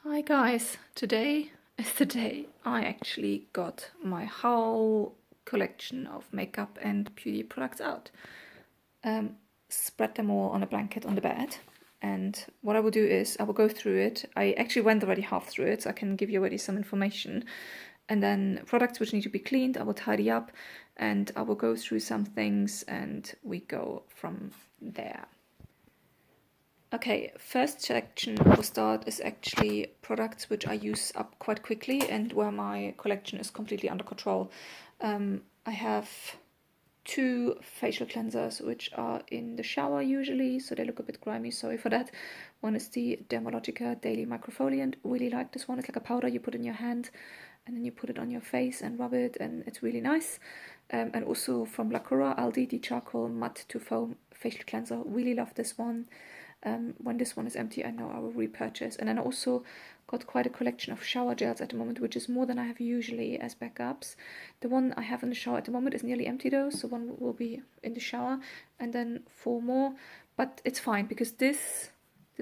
Hi guys, today is the day I actually got my whole collection of makeup and beauty products out. Spread them all on a blanket on the bed, and what I will do is I will go through it. I actually went already half through it, so I can give you already some information. And then products which need to be cleaned, I will tidy up, and I will go through some things and we go from there. Okay, first section I will start is actually products which I use up quite quickly and where my collection is completely under control. I have two facial cleansers which are in the shower usually, so they look a bit grimy, sorry for that. One is the Dermalogica Daily Microfoliant. Really like this one. It's like a powder you put in your hand and then you put it on your face and rub it, and it's really nice. And also from Lacura Aldi, the Charcoal Matte to Foam Facial Cleanser. Really love this one. When this one is empty, I know I will repurchase. And then I also got quite a collection of shower gels at the moment, which is more than I have usually as backups. The one I have in the shower at the moment is nearly empty though, so one will be in the shower, and then 4 more. But it's fine because these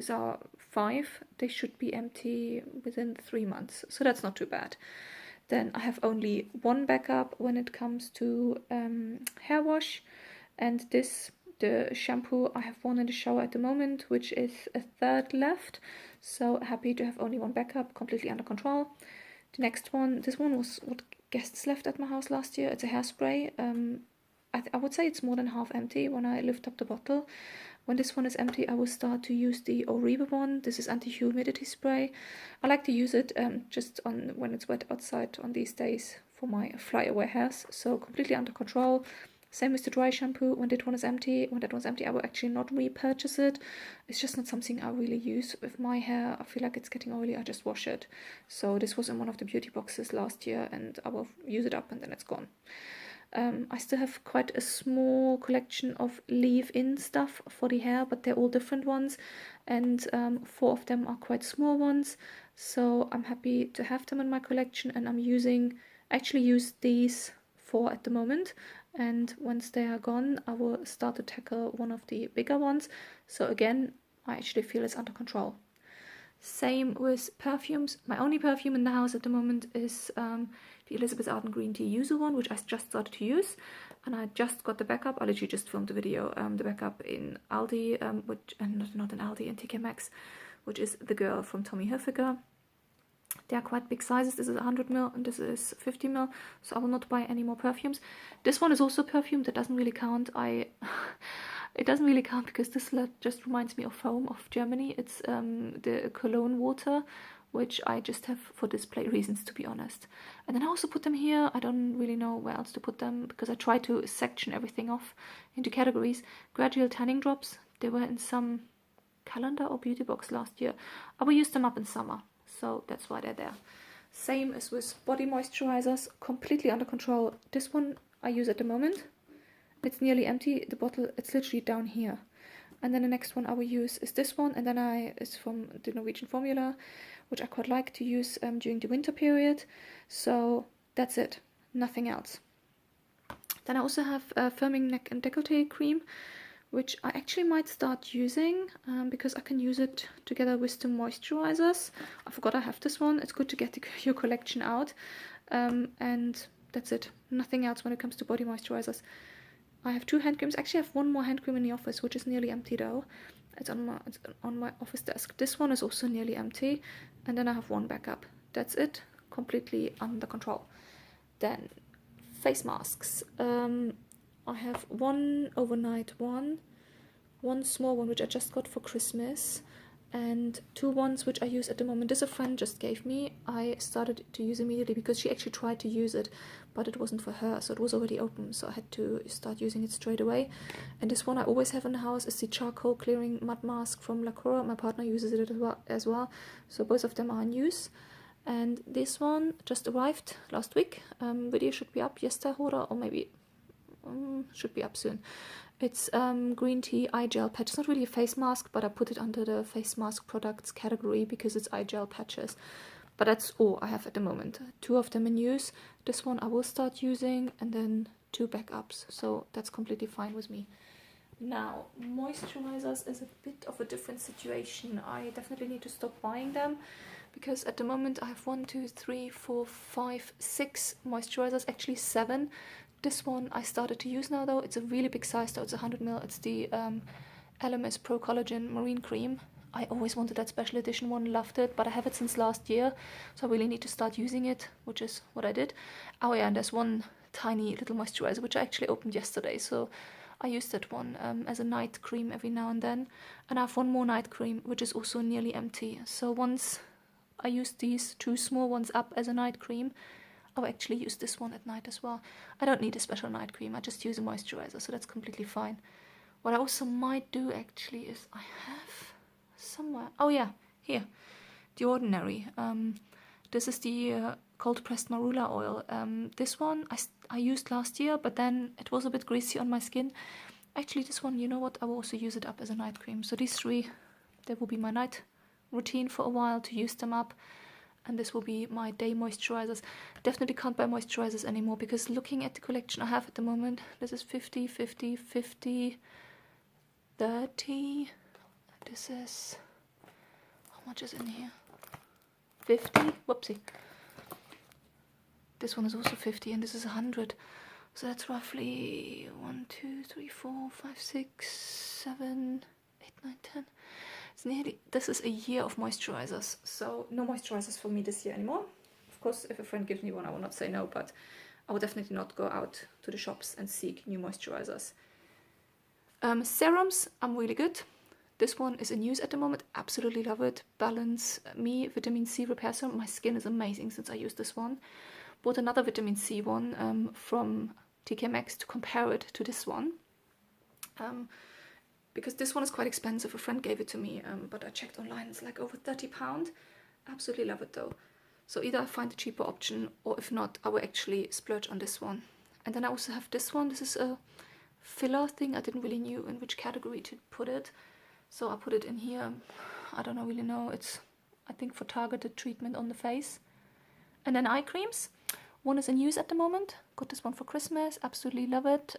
are 5. They should be empty within 3 months, so that's not too bad. Then I have only one backup when it comes to hair wash, and the shampoo, I have one in the shower at the moment, which is a third left, so happy to have only one backup, completely under control. The next one, this one was what guests left at my house last year. It's a hairspray. I would say it's more than half empty when I lift up the bottle. When this one is empty, I will start to use the Oribe one. This is anti-humidity spray. I like to use it just on when it's wet outside on these days for my flyaway hairs, so completely under control. Same with the dry shampoo. When that one is empty, I will actually not repurchase it. It's just not something I really use with my hair. I feel like it's getting oily, I just wash it. So this was in one of the beauty boxes last year, and I will use it up and then it's gone. I still have quite a small collection of leave-in stuff for the hair, but they're all different ones, and 4 of them are quite small ones, so I'm happy to have them in my collection, and actually use these 4 at the moment, and once they are gone I will start to tackle one of the bigger ones. So again, I actually feel it's under control. Same with perfumes. My only perfume in the house at the moment is the Elizabeth Arden Green Tea Yuzu one, which I just started to use, and I just got the backup. I literally just filmed the video, the backup in Aldi, not in Aldi, in TK Maxx, which is the girl from Tommy Hilfiger. They are quite big sizes. This is 100ml and this is 50ml, so I will not buy any more perfumes. This one is also perfume. That doesn't really count. It doesn't really count because this just reminds me of home, of Germany. It's the Cologne water, which I just have for display reasons, to be honest. And then I also put them here. I don't really know where else to put them because I try to section everything off into categories. Gradual tanning drops. They were in some calendar or beauty box last year. I will use them up in summer, so that's why they're there. Same as with body moisturizers, completely under control. This one I use at the moment. It's nearly empty, the bottle, it's literally down here. And then the next one I will use is this one, and then it's from the Norwegian Formula, which I quite like to use during the winter period. So that's it, nothing else. Then I also have a firming neck and décolleté cream, which I actually might start using because I can use it together with the moisturizers. I forgot I have this one. It's good to get your collection out. And that's it, nothing else when it comes to body moisturizers. I have 2 hand creams. Actually, I have one more hand cream in the office, which is nearly empty though. It's on my office desk. This one is also nearly empty, and then I have one backup. That's it, completely under control. Then face masks. I have one overnight one small one which I just got for Christmas, and 2 ones which I use at the moment. This a friend just gave me. I started to use immediately because she actually tried to use it, but it wasn't for her, so it was already open, so I had to start using it straight away. And this one I always have in the house is the Charcoal Clearing Mud Mask from Lacura. My partner uses it as well, so both of them are in use. And this one just arrived last week. Video should be up yesterday, or maybe should be up soon. It's green tea eye gel patch. It's not really a face mask, but I put it under the face mask products category because it's eye gel patches. But that's all I have at the moment. 2 of them in use. This one I will start using, and then 2 backups. So that's completely fine with me. Now, moisturizers is a bit of a different situation. I definitely need to stop buying them because at the moment I have 1, 2, 3, 4, 5, 6 moisturizers, actually 7. This one I started to use now though. It's a really big size though, it's 100 ml. It's the LMS Pro Collagen Marine Cream. I always wanted that special edition one, loved it, but I have it since last year, so I really need to start using it, which is what I did. Oh yeah, and there's one tiny little moisturizer which I actually opened yesterday, so I use that one as a night cream every now and then. And I have one more night cream which is also nearly empty, so once I use these 2 small ones up as a night cream, I'll actually use this one at night as well. I don't need a special night cream, I just use a moisturizer, so that's completely fine. What I also might do actually is I have somewhere, oh yeah, here, The Ordinary. This is the cold pressed marula oil. This one I used last year, but then it was a bit greasy on my skin. Actually, this one, you know what, I will also use it up as a night cream. So these 3, they will be my night routine for a while to use them up. And this will be my day moisturizers. Definitely can't buy moisturizers anymore, because looking at the collection I have at the moment, this is 50, 50, 50, 30. This is, how much is in here? 50? Whoopsie. This one is also 50 and this is 100. So that's roughly 1, 2, 3, 4, 5, 6, 7, 8, 9, 10. It's nearly, this is a year of moisturizers. So no moisturizers for me this year anymore. Of course, if a friend gives me one, I will not say no, but I will definitely not go out to the shops and seek new moisturizers. Serums, I'm really good. This one is in use at the moment, absolutely love it. Balance Me Vitamin C Repair Serum. My skin is amazing since I use this one. Bought another vitamin C one from TK Maxx to compare it to this one. Because this one is quite expensive, a friend gave it to me, but I checked online, it's like over £30. Absolutely love it though. So either I find a cheaper option, or if not, I will actually splurge on this one. And then I also have this one. This is a filler thing. I didn't really know in which category to put it, so I put it in here. I don't really know. It's, I think, for targeted treatment on the face. And then eye creams. One is in use at the moment. Got this one for Christmas. Absolutely love it.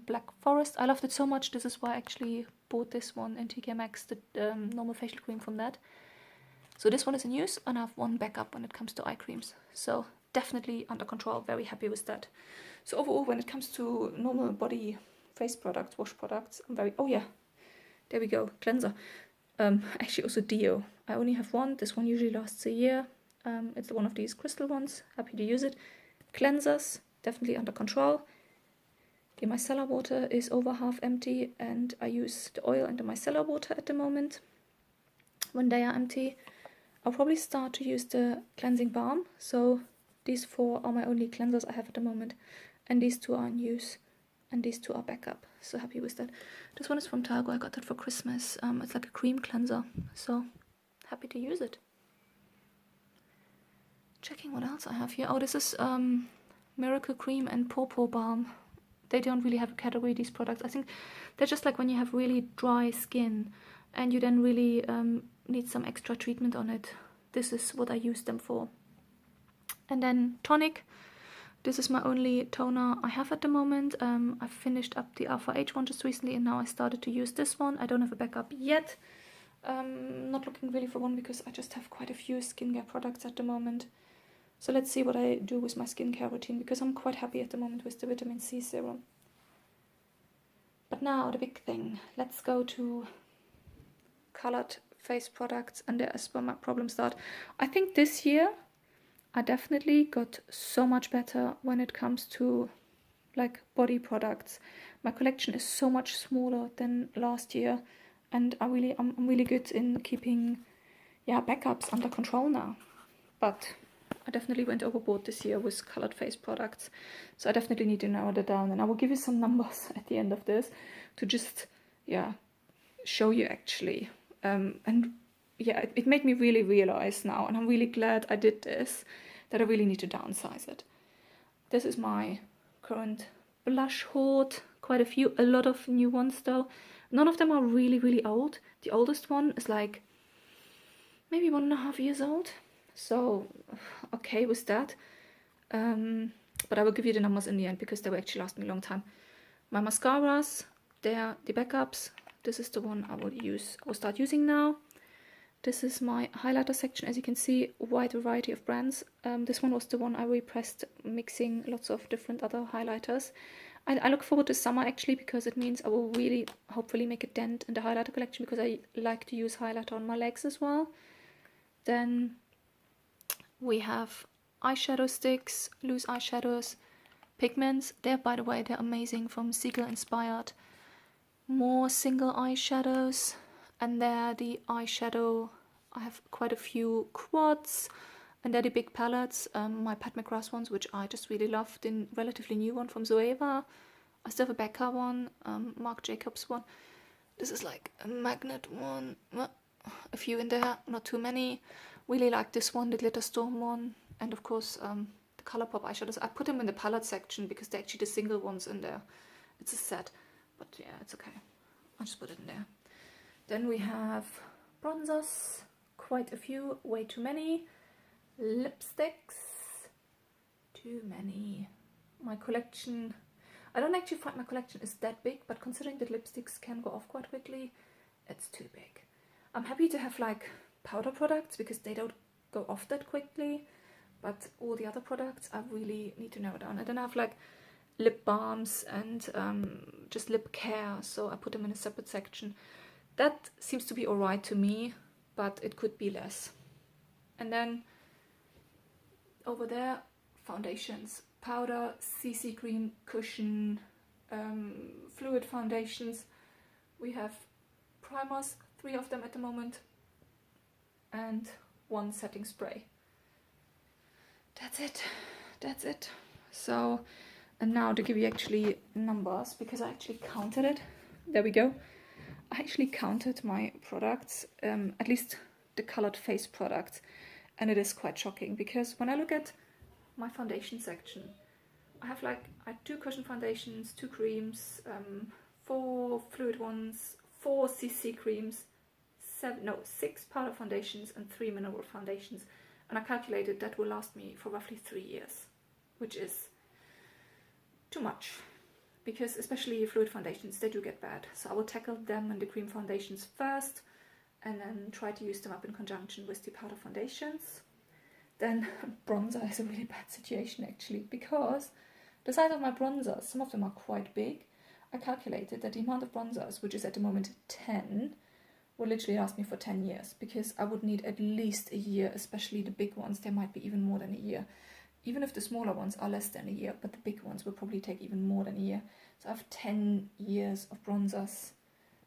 Black Forest. I loved it so much. This is why I actually bought this one in TK Maxx, the normal facial cream from that. So this one is in use, and I have one backup when it comes to eye creams. So definitely under control. Very happy with that. So overall, when it comes to normal body face products, wash products, I'm very... Oh yeah, there we go. Cleanser. Actually also deo. I only have one. This one usually lasts a year. It's one of these crystal ones. Happy to use it. Cleansers, definitely under control. The micellar water is over half empty, and I use the oil and the micellar water at the moment. When they are empty, I'll probably start to use the cleansing balm. So these 4 are my only cleansers I have at the moment, and these 2 are in use, and these 2 are backup. So happy with that. This one is from Targo. I got that for Christmas. It's like a cream cleanser, so happy to use it. Checking what else I have here. Oh, this is Miracle Cream and Pawpaw Balm. They don't really have a category, these products. I think they're just like when you have really dry skin and you then really need some extra treatment on it. This is what I use them for. And then tonic. This is my only toner I have at the moment. I finished up the Alpha H one just recently, and now I started to use this one. I don't have a backup yet. Not looking really for one because I just have quite a few skincare products at the moment. So let's see what I do with my skincare routine, because I'm quite happy at the moment with the vitamin C serum. But now the big thing. Let's go to colored face products, and there's where my problems start. I think this year I definitely got so much better when it comes to like body products. My collection is so much smaller than last year, and I'm really good in keeping backups under control now. But I definitely went overboard this year with colored face products, so I definitely need to narrow that down, and I will give you some numbers at the end of this to just show you actually. It made me really realize now, and I'm really glad I did this, that I really need to downsize it. This is my current blush hoard. Quite a lot of new ones though. None of them are really, really old. The oldest one is like maybe 1.5 years old. So, okay with that. But I will give you the numbers in the end because they will actually last me a long time. My mascaras, they are the backups. This is the one I will start using now. this is my highlighter section. As you can see, a wide variety of brands. This one was the one I repressed, mixing lots of different other highlighters. I look forward to summer actually, because it means I will really hopefully make a dent in the highlighter collection, because I like to use highlighter on my legs as well. Then we have eyeshadow sticks, loose eyeshadows, pigments. They're, by the way, they're amazing, from Siegel inspired. More single eyeshadows, and they're the eyeshadow. I have quite a few quads, and they're the big palettes, my Pat McGrath ones, which I just really love. The relatively new one from Zoeva. I still have a Becca one, Marc Jacobs one. This is like a magnet one. A few in there, not too many. Really like this one, the Glitter Storm one, and of course the Colourpop eyeshadows. I put them in the palette section because they're actually the single ones in there. It's a set, but yeah, it's okay. I'll just put it in there. Then we have bronzers, quite a few, way too many. Lipsticks, too many. My collection, I don't actually find my collection is that big, but considering that lipsticks can go off quite quickly, it's too big. I'm happy to have like powder products because they don't go off that quickly, but all the other products I really need to narrow down. I don't have like lip balms and just lip care, so I put them in a separate section. That seems to be alright to me, but it could be less. And then over there, foundations, powder, CC cream, cushion, fluid foundations. We have primers, 3 of them at the moment, and 1 setting spray. That's it. So, and now to give you actually numbers, because I actually counted it. There we go. I actually counted my products, at least the colored face products, and it is quite shocking, because when I look at my foundation section, I have 2 cushion foundations, 2 creams, 4 fluid ones, 4 CC creams, 6 powder foundations and 3 mineral foundations, and I calculated that will last me for roughly 3 years, which is too much, because especially fluid foundations, they do get bad. So I will tackle them and the cream foundations first, and then try to use them up in conjunction with the powder foundations. Then bronzer is a really bad situation actually, because the size of my bronzers, some of them are quite big. I calculated that the amount of bronzers, which is at the moment 10, will literally last me for 10 years, because I would need at least a year, especially the big ones. They might be even more than a year. Even if the smaller ones are less than a year, but the big ones will probably take even more than a year. So I have 10 years of bronzers.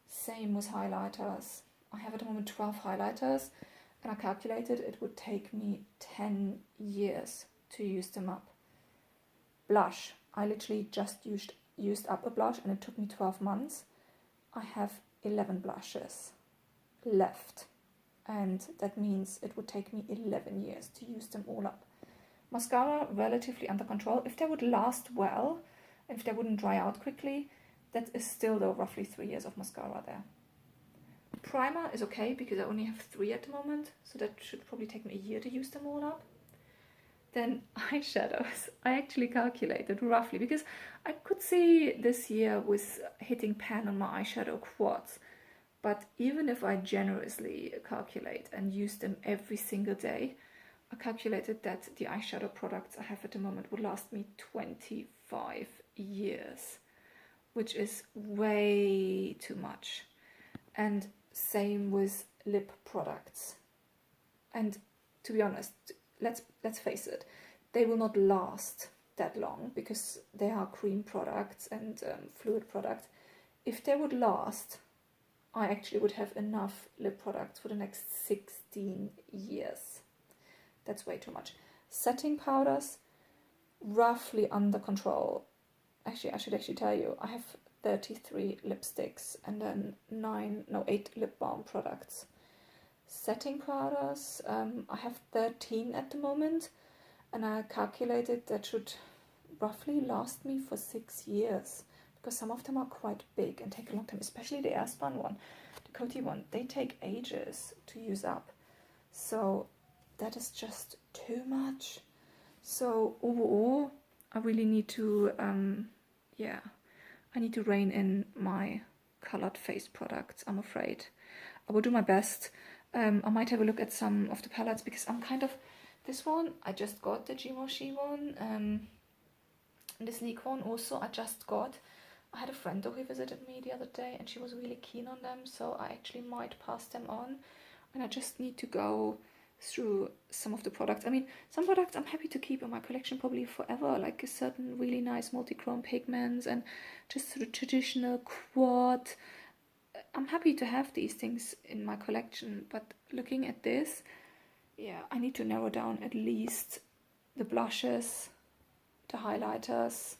Same with highlighters. I have at the moment 12 highlighters, and I calculated it would take me 10 years to use them up. Blush. I literally just used up a blush, and it took me 12 months. I have 11 blushes left, and that means it would take me 11 years to use them all up. Mascara, relatively under control. If they would last well, and if they wouldn't dry out quickly, that is still though roughly 3 years of mascara there. Primer is okay, because I only have 3 at the moment, so that should probably take me a year to use them all up. Then eyeshadows, I actually calculated roughly, because I could see this year with hitting pan on my eyeshadow quads, but even if I generously calculate and use them every single day, I calculated that the eyeshadow products I have at the moment would last me 25 years, which is way too much. And same with lip products. And to be honest, let's face it, they will not last that long, because they are cream products and fluid products. If they would last, I actually would have enough lip products for the next 16 years. That's way too much. Setting powders, roughly under control. Actually, I should actually tell you, I have 33 lipsticks and then 8 lip balm products. Setting powders, I have 13 at the moment, and I calculated that should roughly last me for 6 years, because some of them are quite big and take a long time, especially the Airspun one, the Coty one. They take ages to use up, so that is just too much. So overall, I really need to, I need to rein in my colored face products, I'm afraid. I will do my best. I might have a look at some of the palettes because I'm kind of, this one, I just got the Givenchy one, and the Sleek one also I just got. I had a friend who visited me the other day and she was really keen on them, so I actually might pass them on. And I just need to go through some of the products. I mean, some products I'm happy to keep in my collection probably forever, like a certain really nice multi-chrome pigments and just sort of traditional quad. I'm happy to have these things in my collection, but looking at this, yeah, I need to narrow down at least the blushes, the highlighters,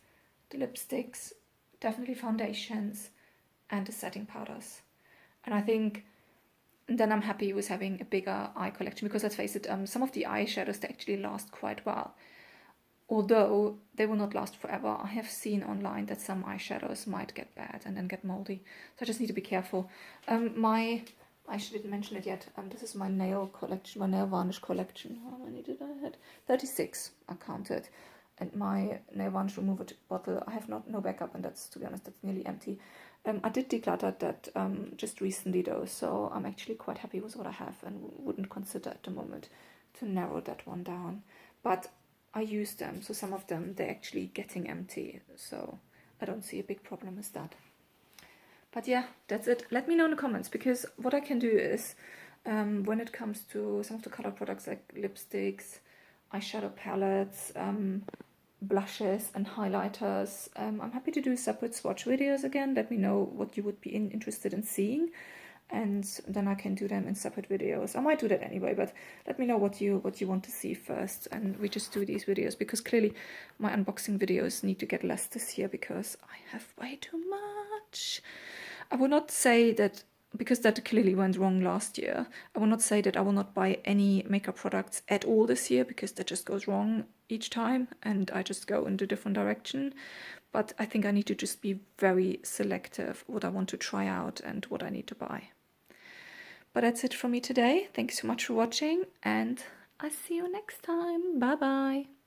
the lipsticks, definitely foundations, and the setting powders. And I think then I'm happy with having a bigger eye collection because let's face it, some of the eyeshadows, they actually last quite well. Although they will not last forever. I have seen online that some eyeshadows might get bad and then get moldy. So I just need to be careful. I didn't mention it yet. This is my nail collection, my nail varnish collection. How many did I have? 36, I counted. And my nail varnish remover bottle, I have no backup, and that's, to be honest, that's nearly empty. I did declutter that just recently though, so I'm actually quite happy with what I have and wouldn't consider at the moment to narrow that one down. But I use them, so some of them, they're actually getting empty, so I don't see a big problem with that. But yeah, that's it. Let me know in the comments, because what I can do is, when it comes to some of the color products like lipsticks, eyeshadow palettes, blushes and highlighters, I'm happy to do separate swatch videos again. Let me know what you would be interested in seeing, and then I can do them in separate videos. I might do that anyway, but let me know what you want to see first, and we just do these videos, because clearly my unboxing videos need to get less this year because I have way too much. I will not say that, because that clearly went wrong last year, I will not say that I will not buy any makeup products at all this year, because that just goes wrong each time and I just go in a different direction. But I think I need to just be very selective what I want to try out and what I need to buy. But that's it from me today. Thank you so much for watching, and I'll see you next time. Bye bye.